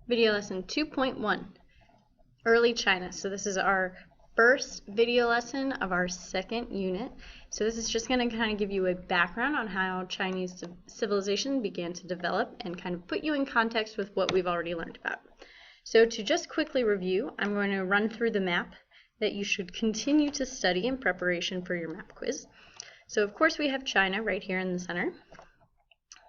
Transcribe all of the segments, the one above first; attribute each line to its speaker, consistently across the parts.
Speaker 1: Video lesson 2.1, Early China. So this is our first video lesson of our second unit. So this is just going to kind of give you a background on how Chinese civilization began to develop and kind of put you in context with what we've already learned about. So to just quickly review, I'm going to run through the map that you should continue to study in preparation for your map quiz. So of course we have China right here in the center.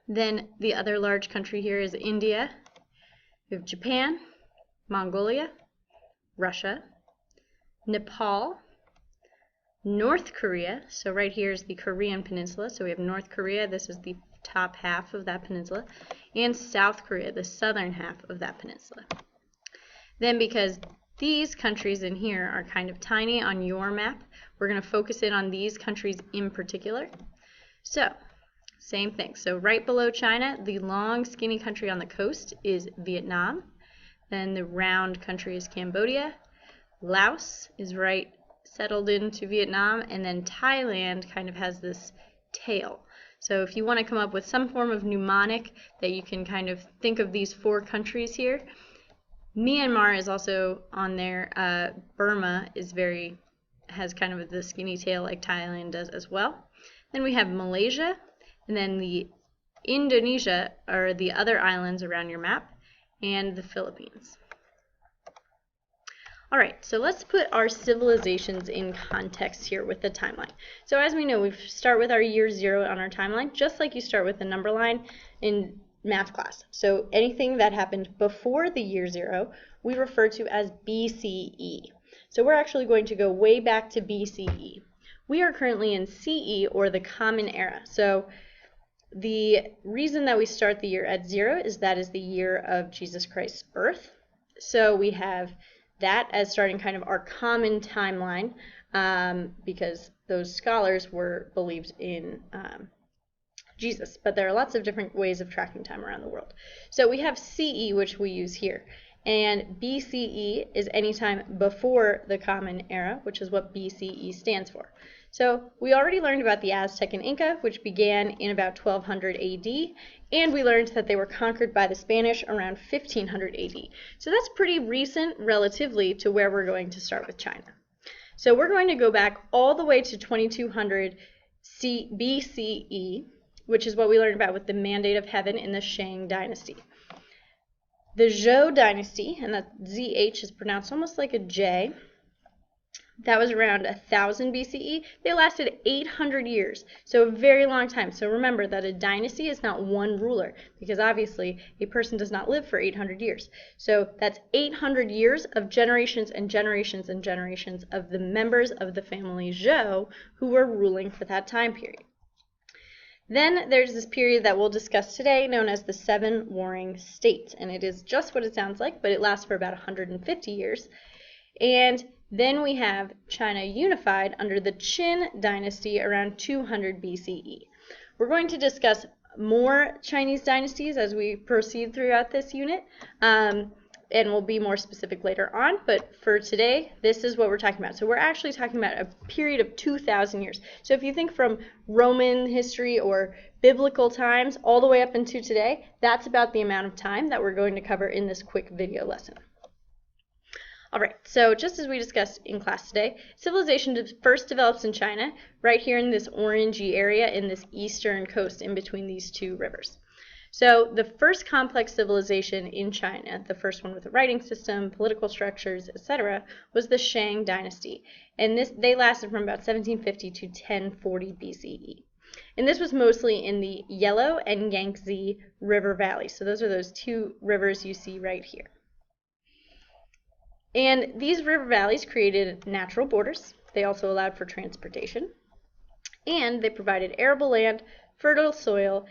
Speaker 1: Then the other large country here is India. We have Japan, Mongolia, Russia, Nepal, North Korea. So right here is the Korean peninsula. So we have North Korea. This is the top half of that peninsula. And South Korea, the southern half of that peninsula. Then because these countries in here are kind of tiny on your map, we're going to focus in on these countries in particular. So same thing. So right below China, the long skinny country on the coast is Vietnam. Then the round country is Cambodia. Laos is right settled into Vietnam. And then Thailand kind of has this tail. So if you want to come up with some form of mnemonic that you can kind of think of these four countries here, Myanmar is also on there. Burma has kind of the skinny tail like Thailand does as well. Then we have Malaysia. And then the Indonesia are the other islands around your map, and the Philippines. All right, so let's put our civilizations in context here with the timeline. So as we know, we start with our year 0 on our timeline, just like you start with the number line in math class. So anything that happened before the year 0, we refer to as BCE. So we're actually going to go way back to BCE. We are currently in CE, or the Common Era. So the reason that we start the year at 0 is that is the year of Jesus Christ's birth. So we have that as starting kind of our common timeline because those scholars believed in Jesus. But there are lots of different ways of tracking time around the world. So we have CE, which we use here. And BCE is any time before the Common Era, which is what BCE stands for. So we already learned about the Aztec and Inca, which began in about 1200 AD, and we learned that they were conquered by the Spanish around 1500 AD. So that's pretty recent relatively to where we're going to start with China. So we're going to go back all the way to 2200 BCE, which is what we learned about with the Mandate of Heaven in the Shang Dynasty. The Zhou Dynasty, and that ZH is pronounced almost like a J, that was around 1000 BCE. They lasted 800 years, so a very long time. So remember that a dynasty is not one ruler, because obviously a person does not live for 800 years. So that's 800 years of generations and generations and generations of the members of the family Zhou who were ruling for that time period. Then there's this period that we'll discuss today known as the Seven Warring States, and it is just what it sounds like, but it lasts for about 150 years. And then we have China unified under the Qin dynasty around 200 BCE. We're going to discuss more Chinese dynasties as we proceed throughout this unit, and we'll be more specific later on, but for today, this is what we're talking about. So we're actually talking about a period of 2,000 years. So if you think from Roman history or biblical times all the way up into today, that's about the amount of time that we're going to cover in this quick video lesson. All right, so just as we discussed in class today, civilization first develops in China, right here in this orangey area in this eastern coast in between these two rivers. So the first complex civilization in China, the first one with a writing system, political structures, etc., was the Shang Dynasty. And they lasted from about 1750 to 1040 BCE. And this was mostly in the Yellow and Yangtze River Valley. So those are those two rivers you see right here. And these river valleys created natural borders. They also allowed for transportation. And they provided arable land, fertile soil,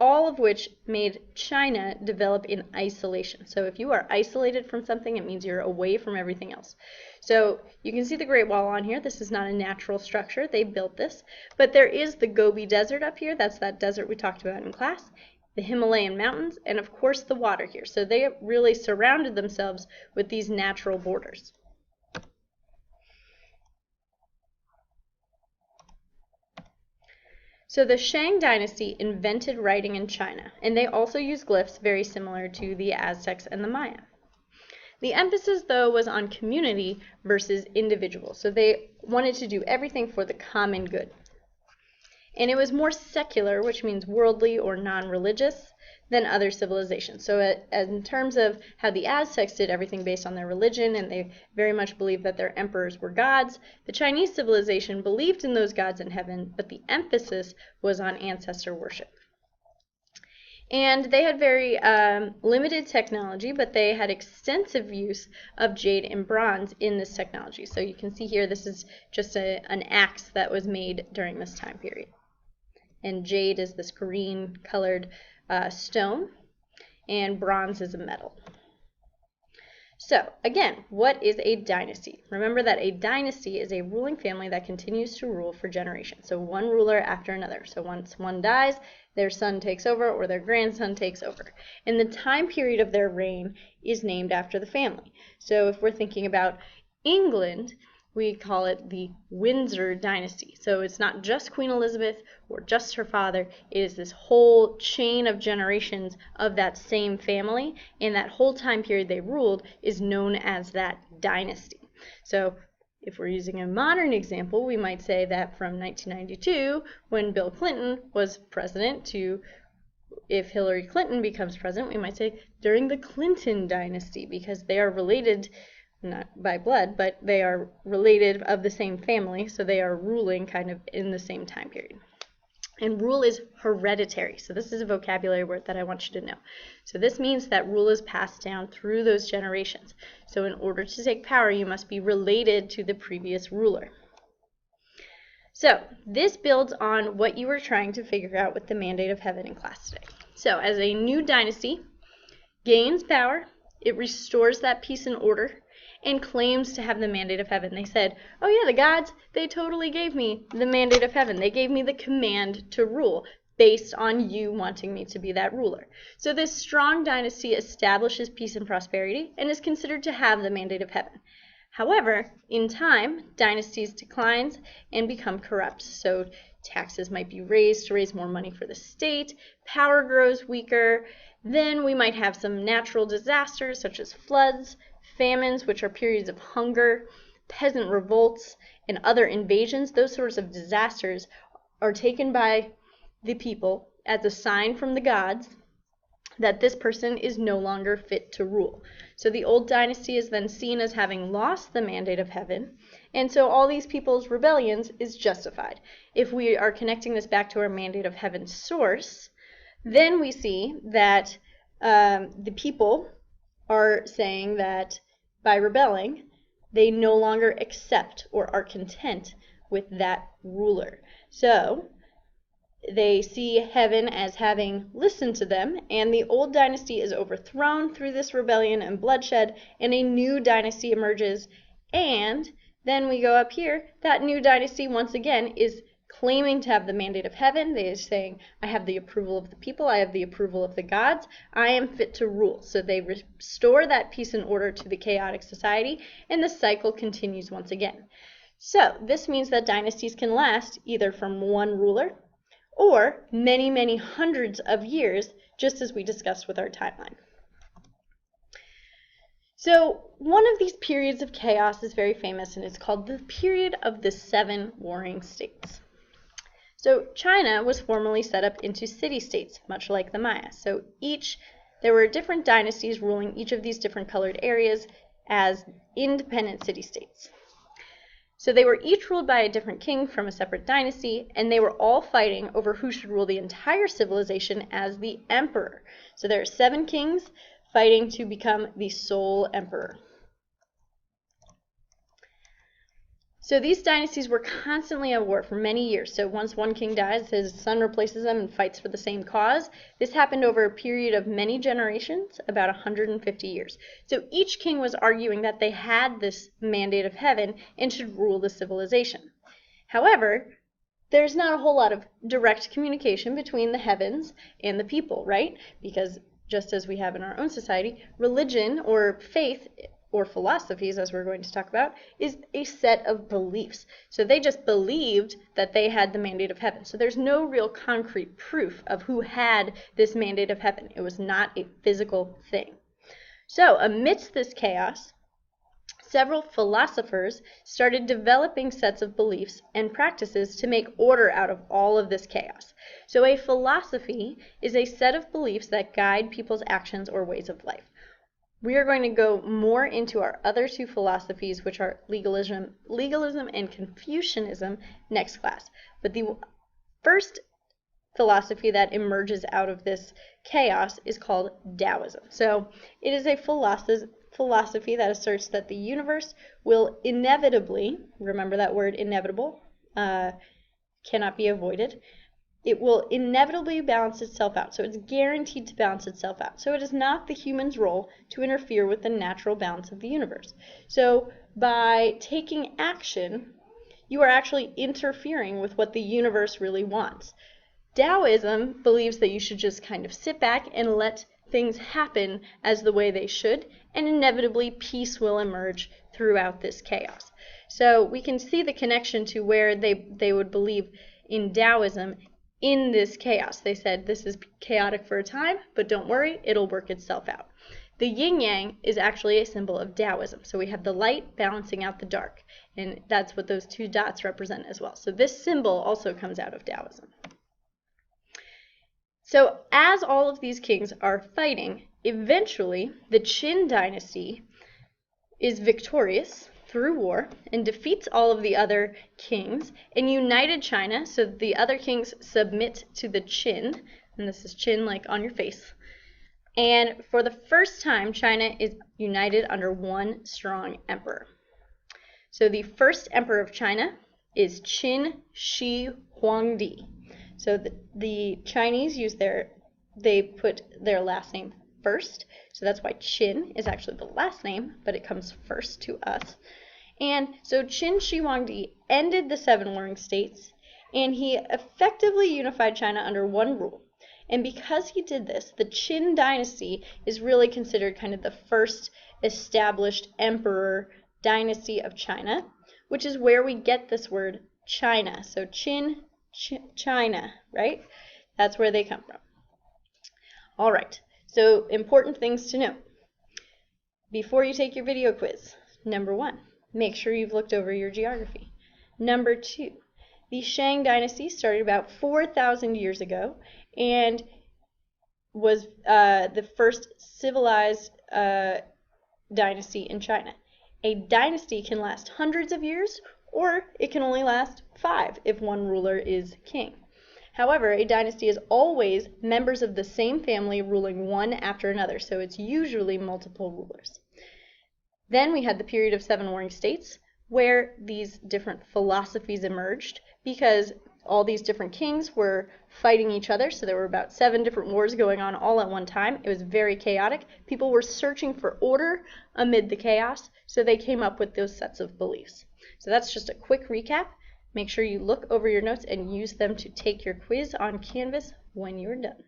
Speaker 1: all of which made China develop in isolation. So if you are isolated from something, it means you're away from everything else. So you can see the Great Wall on here. This is not a natural structure. They built this. But there is the Gobi Desert up here. That's that desert we talked about in class. The Himalayan mountains, and of course the water here. So they really surrounded themselves with these natural borders. So the Shang dynasty invented writing in China, and they also used glyphs very similar to the Aztecs and the Maya. The emphasis, though, was on community versus individual. So they wanted to do everything for the common good. And it was more secular, which means worldly or non-religious, than other civilizations. So in terms of how the Aztecs did everything based on their religion, and they very much believed that their emperors were gods, the Chinese civilization believed in those gods in heaven, but the emphasis was on ancestor worship. And they had very limited technology, but they had extensive use of jade and bronze in this technology. So you can see here, this is just an axe that was made during this time period. And jade is this green colored stone, and bronze is a metal. So again, what is a dynasty? Remember that a dynasty is a ruling family that continues to rule for generations. So one ruler after another. So once one dies, their son takes over or their grandson takes over. And the time period of their reign is named after the family. So if we're thinking about England, we call it the Windsor dynasty. So it's not just Queen Elizabeth or just her father. It is this whole chain of generations of that same family, and that whole time period they ruled is known as that dynasty. So if we're using a modern example, we might say that from 1992, when Bill Clinton was president, to if Hillary Clinton becomes president, we might say during the Clinton dynasty, because they are related, not by blood, but they are related of the same family, so they are ruling kind of in the same time period. And rule is hereditary. So this is a vocabulary word that I want you to know. So this means that rule is passed down through those generations. So in order to take power, you must be related to the previous ruler. So this builds on what you were trying to figure out with the mandate of heaven in class today. So as a new dynasty gains power, it restores that peace and order, and claims to have the mandate of heaven. They said, oh yeah, the gods, they totally gave me the mandate of heaven. They gave me the command to rule based on you wanting me to be that ruler. So this strong dynasty establishes peace and prosperity and is considered to have the mandate of heaven. However, in time, dynasties declines and become corrupt. So taxes might be raised to raise more money for the state, power grows weaker, then we might have some natural disasters such as floods, famines, which are periods of hunger, peasant revolts, and other invasions. Those sorts of disasters are taken by the people as a sign from the gods that this person is no longer fit to rule. So the old dynasty is then seen as having lost the mandate of heaven, and so all these people's rebellions is justified. If we are connecting this back to our mandate of heaven's source, then we see that the people are saying that by rebelling, they no longer accept or are content with that ruler. So they see heaven as having listened to them, and the old dynasty is overthrown through this rebellion and bloodshed, and a new dynasty emerges. And then we go up here, that new dynasty once again is claiming to have the mandate of heaven. They are saying, I have the approval of the people, I have the approval of the gods, I am fit to rule. So they restore that peace and order to the chaotic society, and the cycle continues once again. So this means that dynasties can last either from one ruler or many, many hundreds of years, just as we discussed with our timeline. So one of these periods of chaos is very famous, and it's called the period of the 7 warring states. So China was formerly set up into city-states, much like the Maya. So there were different dynasties ruling each of these different colored areas as independent city-states. So they were each ruled by a different king from a separate dynasty, and they were all fighting over who should rule the entire civilization as the emperor. So there are 7 kings fighting to become the sole emperor. So these dynasties were constantly at war for many years. So once one king dies, his son replaces them and fights for the same cause. This happened over a period of many generations, about 150 years. So each king was arguing that they had this mandate of heaven and should rule the civilization. However, there's not a whole lot of direct communication between the heavens and the people, right? Because just as we have in our own society, religion or faith or philosophies, as we're going to talk about, is a set of beliefs. So they just believed that they had the mandate of heaven. So there's no real concrete proof of who had this mandate of heaven. It was not a physical thing. So amidst this chaos, several philosophers started developing sets of beliefs and practices to make order out of all of this chaos. So a philosophy is a set of beliefs that guide people's actions or ways of life. We are going to go more into our other two philosophies, which are legalism and Confucianism, next class. But the first philosophy that emerges out of this chaos is called Taoism. So it is a philosophy that asserts that the universe will inevitably, remember that word inevitable, cannot be avoided, it will inevitably balance itself out. So it's guaranteed to balance itself out. So it is not the human's role to interfere with the natural balance of the universe. So by taking action, you are actually interfering with what the universe really wants. Taoism believes that you should just kind of sit back and let things happen as the way they should, and inevitably peace will emerge throughout this chaos. So we can see the connection to where they would believe in Taoism in this chaos. They said this is chaotic for a time, but don't worry, it'll work itself out. The yin-yang is actually a symbol of Taoism. So we have the light balancing out the dark, and that's what those two dots represent as well. So this symbol also comes out of Taoism. So as all of these kings are fighting, eventually the Qin dynasty is victorious through war and defeats all of the other kings and united China so that the other kings submit to the Qin, and this is Qin like on your face. And for the first time, China is united under one strong emperor. So the first emperor of China is Qin Shi Huangdi. So the Chinese they put their last name first. So that's why Qin is actually the last name, but it comes first to us. And so Qin Shi Huangdi ended the 7 warring states, and he effectively unified China under one rule. And because he did this, the Qin dynasty is really considered kind of the first established emperor dynasty of China, which is where we get this word China. So Qin, China, right? That's where they come from. All right, so important things to note before you take your video quiz. Number 1, make sure you've looked over your geography. Number 2, the Shang dynasty started about 4,000 years ago and was the first civilized dynasty in China. A dynasty can last hundreds of years, or it can only last 5 if one ruler is king. However, a dynasty is always members of the same family ruling one after another, so it's usually multiple rulers. Then we had the period of 7 warring states, where these different philosophies emerged because all these different kings were fighting each other, so there were about 7 different wars going on all at one time. It was very chaotic. People were searching for order amid the chaos, so they came up with those sets of beliefs. So that's just a quick recap. Make sure you look over your notes and use them to take your quiz on Canvas when you're done.